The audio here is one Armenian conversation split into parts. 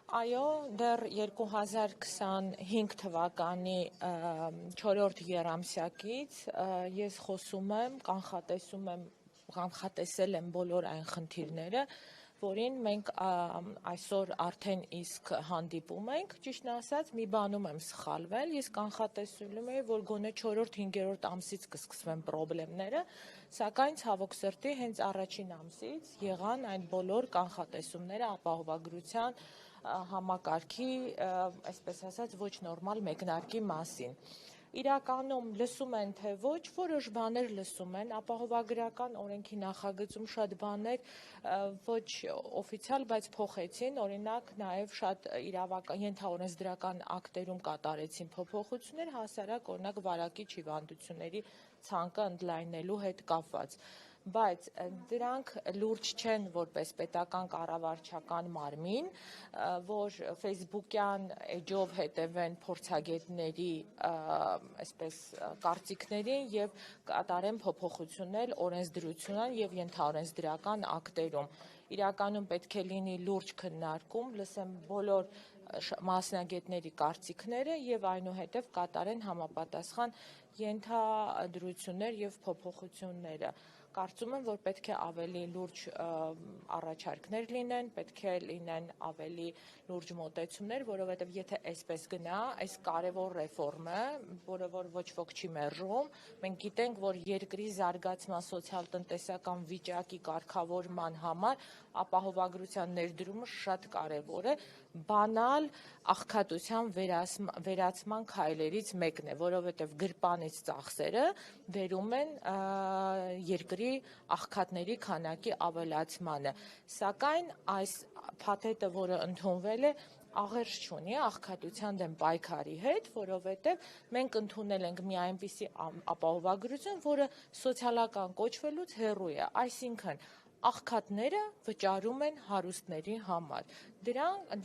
Այո, դեռ 2025 թվականի 4-րդ եռամսյակից ես խոսում եմ, կանխատեսել եմ բոլոր այն խնդիրները, որին մենք այսօր արդեն իսկ հանդիպում ենք, ճիշտն ասած, մի բանում եմ սխալվել, ես կանխատեսում եմ, որ գոնե 4-5-րդ ամսից կսկսվեն խնդիրները, սակայն ցավոք սրտի հենց առաջին ամսից եղան այն բոլոր կանխատեսումները ապահովագրության համակարգի, այսպես ասած, ոչ նորմալ մեկնարկի մասին։ Իրականում լսում են, թե ոչ, որոշ բաներ լսում են, ապահովագրական օրենքի նախագծում շատ բաներ ոչ օֆիցիալ, բայց փոխեցին, օրինակ նաև շատ ենթաօրենսդրական ակտերում կատարեցին փոփոխություններ, հասարակ օրինակ վարակիչ հիվանդությունների ցանկը ընդլայնելու հետ կապված։ Բայց դրանք լուրջ չեն որպես պետական կառավարչական մարմին, որ ֆեյսբուքյան էջով հետևեն փորձագետների այսպես կարծիքներին եւ կատարեն փոփոխություններ օրենսդրության եւ ենթաօրենսդրական ակտերում։ Իրականում պետք է լինի լուրջ քննարկում, լսեն բոլոր մասնագետների կարծիքները եւ այնուհետեւ կատարեն համապատասխան ենթադրություններ եւ փոփոխությունները։ Կարծում եմ, որ պետք է ավելի լուրջ առաջարկներ լինեն, պետք է լինեն ավելի լուրջ մոտեցումներ, որովհետև եթե այսպես գնա, այս կարևոր ռեֆորմը, որը որ ոչ ոք չի մերժում, մենք գիտենք, որ երկրի զարգացման սոցիալ-տնտեսական վիճակի կարգավորման համար ապահովագրության ներդրումը շատ կարևոր է, բանալ աղքատության վերացման քայլերից մեկն է, որովհետև գրպանից ծախսերը բերում են երկրի աղքատների քանակի ավելացմանը, սակայն այս փաթեթը, որը ընդունվել է, աղերս չունի աղքատության դեմ պայքարի հետ, որովհետև մենք ընդունել ենք մի այնպիսի ապահովագրություն, որը սոցիալական կոչվելուց հեռու է, այսինքն աղքատները վճարում են հարուստների համար։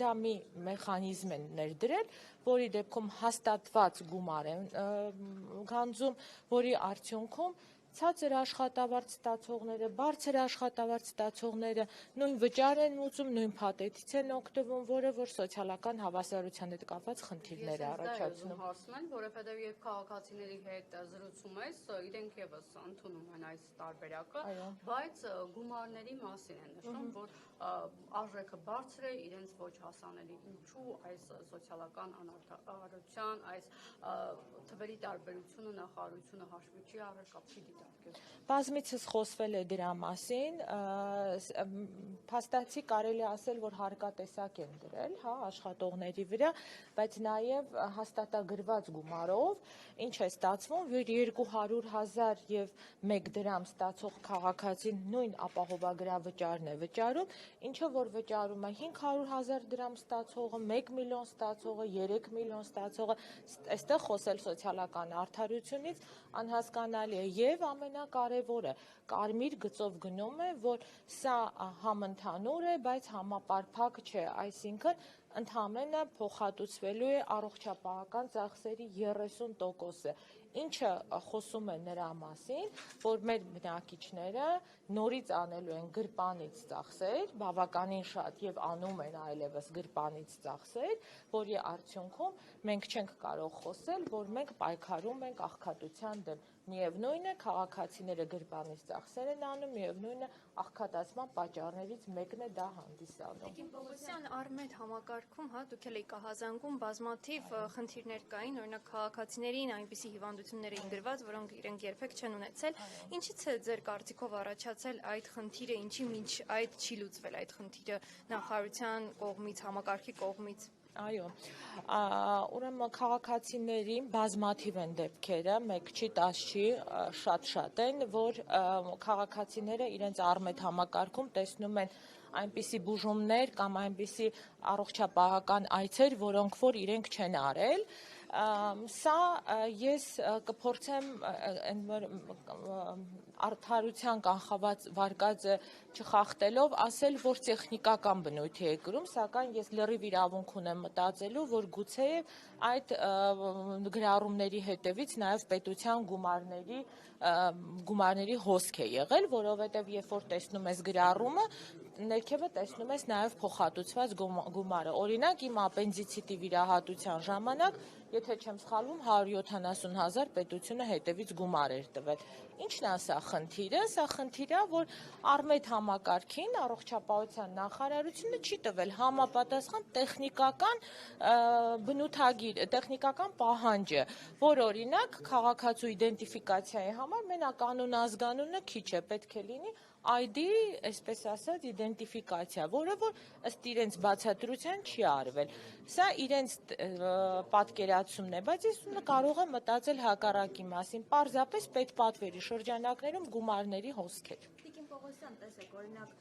Դա մի մեխանիզմ են ներդրել, որի դեպքում հաստատված գումար են գանձում, որի արդյունքում ցածր աշխատավարձ ստացողները, բարձր աշխատավարձ ստացողները նույն վճար են ուզում, նույն փաթեթից են օգտվում, որը որ սոցիալական հավասարության հետ կապված խնդիրներ է առաջացնում։ Հարցնել, որովհետև երբ քաղաքացիների հետ զրուցում ես, իրենք եւս ընդունում են այս տարբերակը, բայց գումարների մասին են նշում, որ արժեքը բարձր է, իրենց ոչ հասանելի, ինչու այս սոցիալական անարդարության, այս թվերի տարբերությունը նախարարությունը հաշվի չի առել կամ չի դիտարկել։ Բազմիցս խոսվել է դրա մասին, փաստացի կարելի ասել, որ հարկատեսակ են դրել, աշխատողների վրա, բայց նաև հաստատագրված գումարով, ինչ է ստացվում, որ 200,000 եւ 1 դրամ ստացող քաղաքացին նույն ապահովագրավճարն է վճարում, ինչը որ վճարում է 500,000 դրամ ստացողը, 1 միլիոն ստացողը, 3 միլիոն ստացողը, այստեղ խոսել սոցիալական արդարությունից անհասկանալի է եւ ամենակարևորը կարմիր գծով գնում է, որ սա համընդհանուր է, բայց համապարփակ չէ, այսինքն ընդհանրապես փոխհատուցվելու է առողջապահական ծախսերի 30%-ը, ինչը խոսում է նրա մասին, որ մեր բնակիչները նորից անելու են գրպանից ծախսեր, բավականին շատ եւ անում են այլևս գրպանից ծախսեր, որի արդյունքում մենք չենք կարող խոսել, որ մենք պայքարում ենք աղքատության դեմ։ Միևնույն է, քաղաքացիները գրպանից ծախսեր են անում, միևնույն է, աղքատացման պատճառներից մեկն է դա հանդիսանում։ Տիկին Պողոսյան, Արմեդ համակարգում, դուք էլ եք ահազանգում, բազմաթիվ խնդիրներ կային, օրինակ քաղաքացիներին այնպիսի հիվանդություններ էին գրված, որոնք իրենք երբեք չեն ունեցել։ Ինչից է ձեր կարծիքով առաջացել այդ խնդիրը, ինչի մինչ այդ չի լուծվել այդ խնդիրը նախարարության կողմից, համակարգի կողմից։ Այո, ուրեմն քաղաքացիներին բազմաթիվ են դեպքերը, 1 չի, 10 չի, շատ են, որ քաղաքացիները իրենց Արմեդ համակարգում տեսնում են այնպիսի բուժումներ կամ այնպիսի առողջապահական այցեր, որոնք որ իրենք չեն արել, սա ես կփորձեմ արդարության կանխված վարկածը չխախտելով ասել, որ տեխնիկական բնույթի է կրում, սակայն ես լրիվ իրավունք ունեմ մտածելու, որ գուցե այդ գրառումների հետևից նաև պետության գումարների հոսք է եղել, որովհետև երբ որ տեսնում ես գրառումը, ներքևը տեսնում ես նաև փոխհատուցված գումարը։ Օրինակ, իմ ապենդիցիտի վիրահատության ժամանակ, եթե չեմ սխալվում, 170,000 պետությունը հետևից գումար էր տվել։ Ինչն է սա խնդիրը։ Սա խնդիրը, որ Արմետ համակարգին առողջապահության նախարարությունը չի տվել համապատասխան տեխնիկական բնութագիր, տեխնիկական պահանջը, որ օրինակ քաղաքացու իդենտիֆիկացիայի համար մենակ անուն ազգանունը քիչ է, պետք է լինի ID, այսպես ասած, իդենտիֆիկացիա, որը որ ըստ իրենց բացատրության չի արվել։ Սա իրենց պատկերացումն է, բայց ես կարող եմ մտածել հակառակի մասին։ Պարզապես պետպատվերի շրջանակներում գումարների հոսքեր։ Տիկին Պողոսյան, տեսեք, օրինակ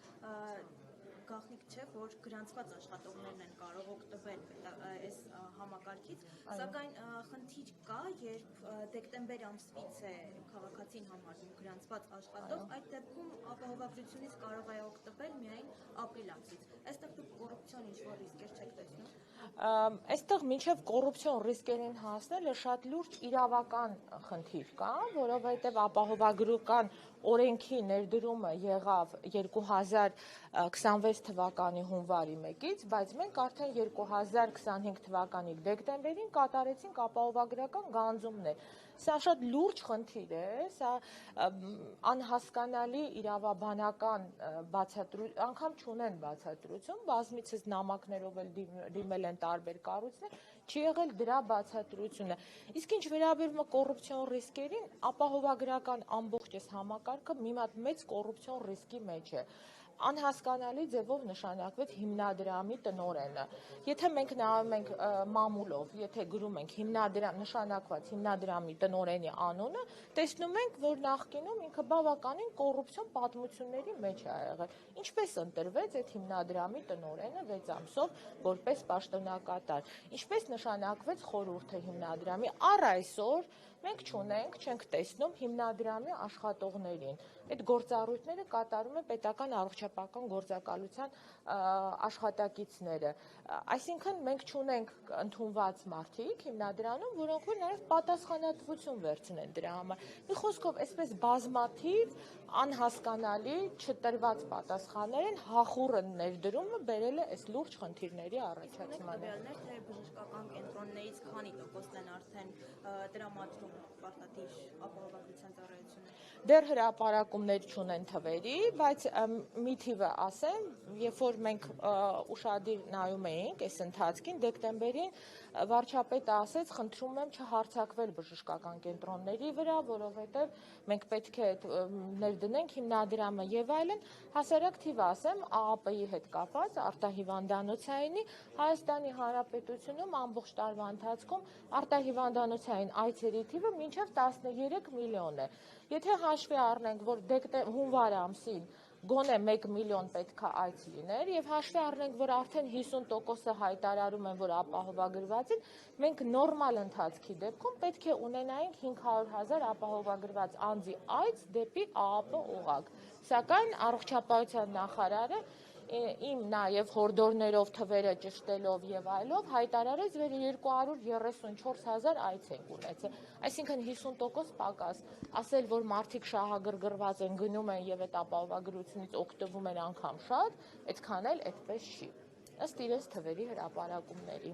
գաղտնիք չէ, որ գրանցված աշխատողներն են կարող օգտվել այս համակարգից, սակայն խնդիր կա, երբ դեկտեմբեր ամսվից է քաղաքացին համարվում գրանցված աշխատող, այդ դեպքում ապահովագրությունից կարող է օգտվել միայն ապրիլ ամսից։ Այստեղ դուք կոռուպցիոն ինչ-որ ռիսկեր չեք տեսնում։ Այստեղ մինչև կոռուպցիոն ռիսկերին հասնելը շատ լուրջ իրավական խնդիր կա, որովհետև ապահովագրական օրենքի ներդրումը եղավ 2026 թվականի հունվարի 1-ից, բայց մենք արդեն 2025 թվականի դեկտեմբերին կատարեցինք ապահովագրական գանձումներ։ Սա շատ լուրջ խնդիր է, սա անհասկանալի իրավաբանական բացատրություն, անգամ չունեն բացատրություն, բազմիցս նամակներով էլ դիմել են տարբեր կառույցներ, չի եղել դրա բացատրությունը։ Իսկ ինչ վերաբերում է կոռուպցիոն ռիսկերին, ապահովագրական ամբողջ այս համակարգը մի հատ մեծ կոռուպցիոն ռիսկի մեջ է։ Անհասկանալի ձևով նշանակվեց հիմնադրամի տնօրենը։ Եթե մենք նայում ենք մամուլով, եթե գրում ենք նշանակված հիմնադրամի տնօրենի անունը, տեսնում ենք, որ նախկինում ինքը բավականին կոռուպցիոն պատմությունների մեջ է եղել։ Ինչպես ընտրվեց այդ հիմնադրամի տնօրենը 6 ամսով որպես պաշտոնակատար։ Ինչպես նշանակվեց խորհուրդը հիմնադրամի։ Առ այսօր մենք չենք տեսնում հիմնադրամի աշխատողներին։ Այդ գործառույթները կատարում է պետական առողջապահական գործակալության աշխատակիցները։ Այսինքն մենք չունենք ընդունված մարդիկ հիմնադրամում, որոնք որ նաև պատասխանատվություն վերցնեն դրա համար։ Մի խոսքով, այսպես բազմաթիվ անհասկանալի չտրված պատասխաններ են, հախուռը ներդրումը բերել է այս լուրջ խնդիրների առաջացմանը։ Թե բժշկական կենտրոններից քանի տոկոսն են արդեն տրամադրում պարտադիր ապահովագրության ծառայությունը։ Դեռ հրապարակումներ չունեն թվերի, բայց մի թիվը ասեմ, երբ որ մենք ուշադիր նայում էինք այս ընթացքին, դեկտեմբերին վարչապետը ասեց, խնդրում եմ չհարձակվել բժշկական կենտրոնների վրա, որովհետև մենք պետք է ներդնենք հիմնադրամը եւ այլն, հասարակ թիվ ասեմ, ԱԱՊ-ի հետ կապված արտահիվանդանոցայինի Հայաստանի Հանրապետությունում ամբողջ տարվա ընթացքում արտահիվանդանոցային այցերի թիվը մինչև 13 միլիոն է։ Եթե հաշվի առնենք, որ հունվար ամսին գոնե 1 միլիոն պետք է այց լիներ եւ հաշվի առնենք, որ արդեն 50%-ը հայտարարում են, որ ապահովագրված են, մենք նորմալ ընթացքի դեպքում պետք է ունենայինք 500,000 ապահովագրված անձի այց դեպի ԱԱՊ օղակ։ Սակայն առողջապահության նախարարը իմ նաև հորդորներով, թվերը ճշտելով եւ այլով հայտարարեց, որ 234,000 այց են ունեցել։ Այսինքն 50% պակաս։ Ասել, որ մարդիկ շահագրգռված են, գնում են եւ այդ ապահովագրությունից օգտվում են անգամ շատ, այդքան էլ այդպես չի։ Ըստ իրենց թվերի հրապարակումների։